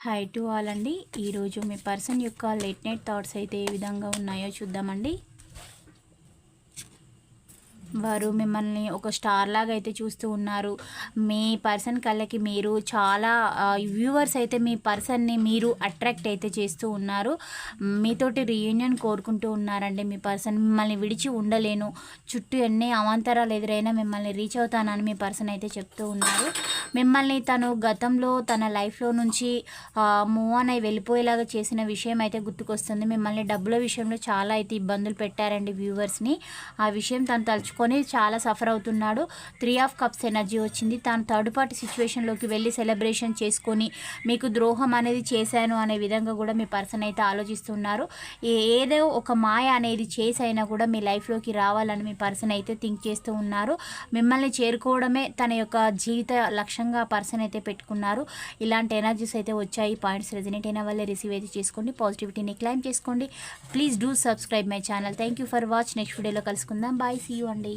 Hi to all అండి. ఈరోజు మీ person యొక్క లేట్ నైట్ థాట్స్ అయితే ఏ విధంగా ఉన్నాయో చూద్దామండి. వారు మిమ్మల్ని ఒక స్టార్ లాగా అయితే చూస్తూ ఉన్నారు. మీ పర్సన్ కళ్ళకి మీరు చాలా వ్యూవర్స్ అయితే మీ పర్సన్ని మీరు అట్రాక్ట్ అయితే చేస్తూ ఉన్నారు. మీతోటి రీయూనియన్ కోరుకుంటూ ఉన్నారండి. మీ పర్సన్ మిమ్మల్ని విడిచి ఉండలేను, చుట్టూ ఎన్ని అవాంతరాలు ఎదురైనా మిమ్మల్ని రీచ్ అవుతానని మీ పర్సన్ అయితే చెప్తూ ఉన్నారు. మిమ్మల్ని తను గతంలో తన లైఫ్లో నుంచి మూవ్ ఆన్ అయి వెళ్ళిపోయేలాగా చేసిన విషయం అయితే గుర్తుకొస్తుంది. మిమ్మల్ని డబ్బుల విషయంలో చాలా అయితే ఇబ్బందులు పెట్టారండి వ్యూవర్స్ని. ఆ విషయం తను తలుచుకొని చాలా సఫర్ అవుతున్నాడు. 3 ఆఫ్ కప్స్ ఎనర్జీ వచ్చింది. తాను థర్డ్ పార్టీ సిచ్యువేషన్లోకి వెళ్ళి సెలబ్రేషన్ చేసుకొని మీకు ద్రోహం అనేది చేశాను అనే విధంగా కూడా మీ పర్సన్ అయితే ఆలోచిస్తున్నారు. ఏదో ఒక మాయ అనేది చేసి అయినా కూడా మీ లైఫ్లోకి రావాలని మీ పర్సన్ అయితే థింక్ చేస్తూ ఉన్నారు. మిమ్మల్ని చేరుకోవడమే తన యొక్క జీవిత లక్ష్యంగా పర్సన్ అయితే పెట్టుకున్నారు. ఇలాంటి ఎనర్జీస్ అయితే వచ్చాయి. పాయింట్స్ రెజినేట్ అయిన వల్లే రిసీవ్ అయితే చేసుకోండి. పాజిటివిటీని క్లైమ్ చేసుకోండి. Please do subscribe my channel. Thank you for watch. Next వీడియోలో కలుసుకుందాం. బాయ్, సీ యూ అండి.